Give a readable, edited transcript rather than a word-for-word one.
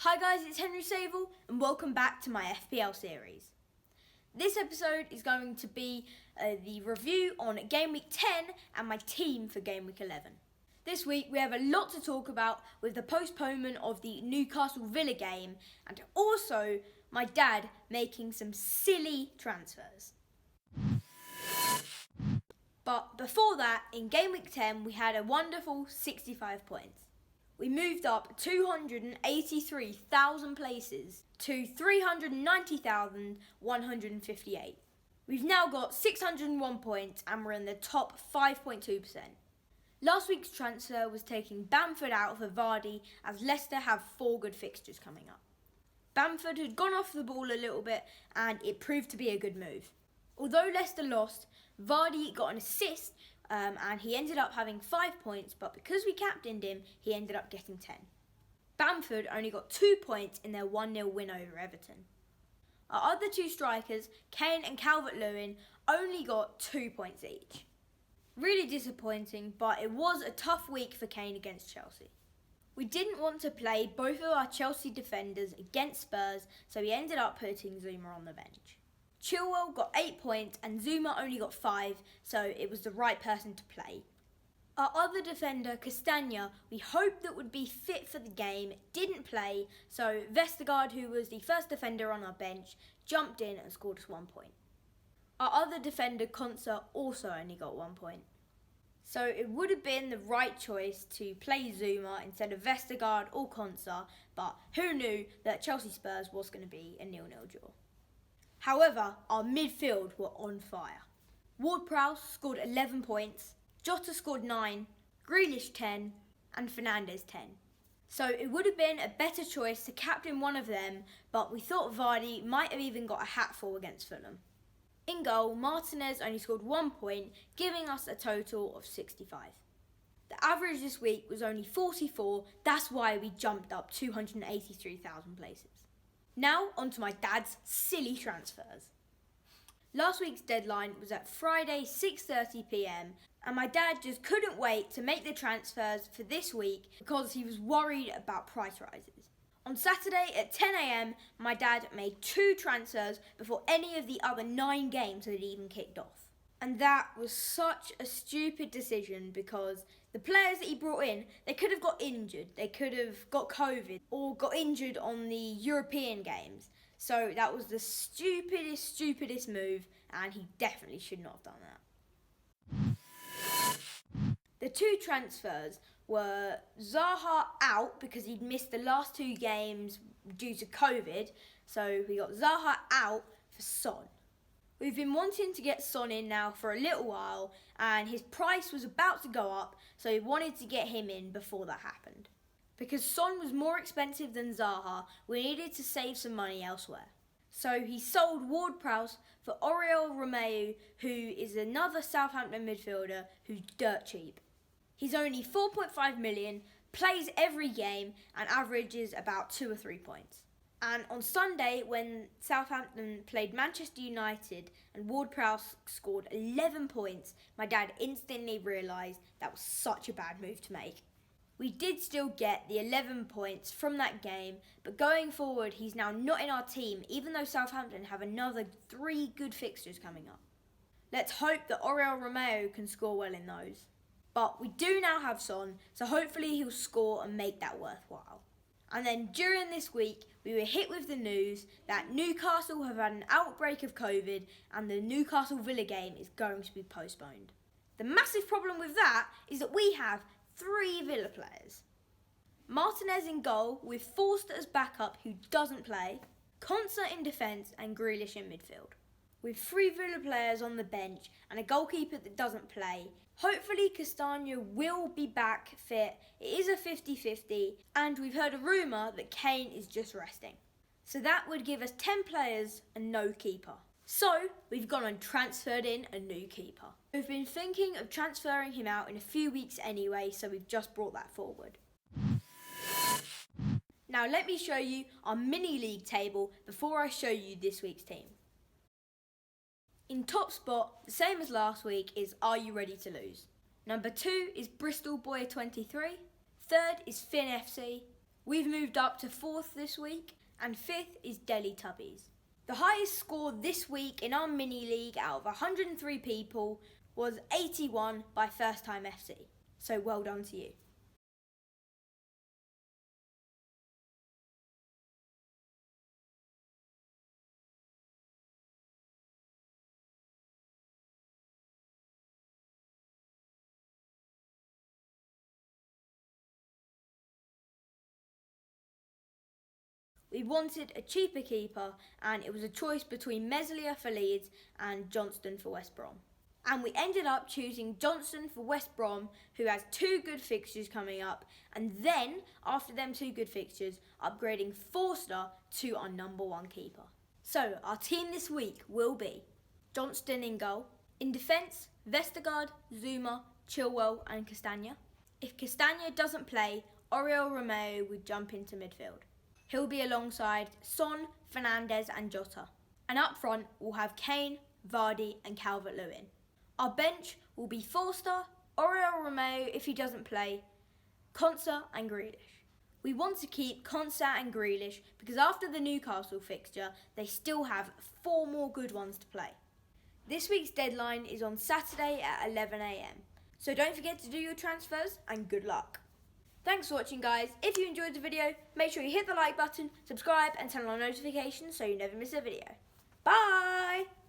Hi guys, it's Henry Saville and welcome back to my FPL series. This episode is going to be the review on Game Week 10 and my team for Game Week 11. This week we have a lot to talk about with the postponement of the Newcastle Villa game and also my dad making some silly transfers. But before that, in Game Week 10 we had a wonderful 65 points. We moved up 283,000 places to 390,158. We've now got 601 points and we're in the top 5.2%. Last week's transfer was taking Bamford out for Vardy as Leicester have 4 good fixtures coming up. Bamford had gone off the ball a little bit and it proved to be a good move. Although Leicester lost, Vardy got an assist and he ended up having 5 points, but because we captained him, he ended up getting 10. Bamford only got 2 points in their 1-0 win over Everton. Our other 2 strikers, Kane and Calvert-Lewin, only got 2 points each. Really disappointing, but it was a tough week for Kane against Chelsea. We didn't want to play both of our Chelsea defenders against Spurs, so we ended up putting Zouma on the bench. Chilwell got 8 points and Zouma only got 5, so it was the right person to play. Our other defender, Castagna, we hoped that would be fit for the game, didn't play, so Vestergaard, who was the first defender on our bench, jumped in and scored us 1 point. Our other defender, Konsa, also only got 1 point. So it would have been the right choice to play Zouma instead of Vestergaard or Konsa, but who knew that Chelsea Spurs was going to be a 0-0 draw. However, our midfield were on fire. Ward-Prowse scored 11 points, Jota scored 9, Grealish 10 and Fernandes 10. So it would have been a better choice to captain one of them, but we thought Vardy might have even got a hatful against Fulham. In goal, Martinez only scored 1 point, giving us a total of 65. The average this week was only 44, that's why we jumped up 283,000 places. Now, on to my dad's silly transfers. Last week's deadline was at Friday 6:30 p.m. and my dad just couldn't wait to make the transfers for this week because he was worried about price rises. On Saturday at 10 a.m, my dad made 2 transfers before any of the other 9 games had even kicked off. And that was such a stupid decision because the players that he brought in, they could have got injured, they could have got COVID or got injured on the European games. So that was the stupidest move and he definitely should not have done that. The 2 transfers were Zaha out because he'd missed the last 2 games due to COVID. So we got Zaha out for Son. We've been wanting to get Son in now for a little while and his price was about to go up, so we wanted to get him in before that happened. Because Son was more expensive than Zaha, we needed to save some money elsewhere. So he sold Ward-Prowse for Oriol Romeu, who is another Southampton midfielder who's dirt cheap. He's only 4.5 million, plays every game and averages about 2 or 3 points. And on Sunday, when Southampton played Manchester United and Ward-Prowse scored 11 points, my dad instantly realised that was such a bad move to make. We did still get the 11 points from that game, but going forward, he's now not in our team, even though Southampton have another 3 good fixtures coming up. Let's hope that Oriol Romeu can score well in those. But we do now have Son, so hopefully he'll score and make that worthwhile. And then during this week, we were hit with the news that Newcastle have had an outbreak of COVID and the Newcastle Villa game is going to be postponed. The massive problem with that is that we have 3 Villa players. Martinez in goal with Forster as backup who doesn't play, Konsa in defence and Grealish in midfield. With 3 Villa players on the bench and a goalkeeper that doesn't play, hopefully Castagna will be back fit. It is a 50-50 and we've heard a rumour that Kane is just resting. So that would give us 10 players and no keeper. So we've gone and transferred in a new keeper. We've been thinking of transferring him out in a few weeks anyway, so we've just brought that forward. Now let me show you our mini league table before I show you this week's team. In top spot, the same as last week, is Are You Ready to Lose? Number 2 is Bristol Boy 23. Third is Finn FC. We've moved up to 4th this week, and 5th is Delhi Tubbies. The highest score this week in our mini league out of 103 people was 81 by First Time FC. So well done to you. We wanted a cheaper keeper, and it was a choice between Meslier for Leeds and Johnston for West Brom. And we ended up choosing Johnston for West Brom, who has 2 good fixtures coming up, and then, after them 2 good fixtures, upgrading Forster to our #1 keeper. So, our team this week will be Johnston in goal. In defence, Vestergaard, Zuma, Chilwell and Castagna. If Castagna doesn't play, Oriol Romeo would jump into midfield. He'll be alongside Son, Fernandes and Jota. And up front, we'll have Kane, Vardy and Calvert-Lewin. Our bench will be Forster, Oriol Romeo if he doesn't play, Konsa and Grealish. We want to keep Konsa and Grealish because after the Newcastle fixture, they still have 4 more good ones to play. This week's deadline is on Saturday at 11 AM. So don't forget to do your transfers and good luck. Thanks for watching, guys. If you enjoyed the video, make sure you hit the like button, subscribe and turn on notifications so you never miss a video. Bye!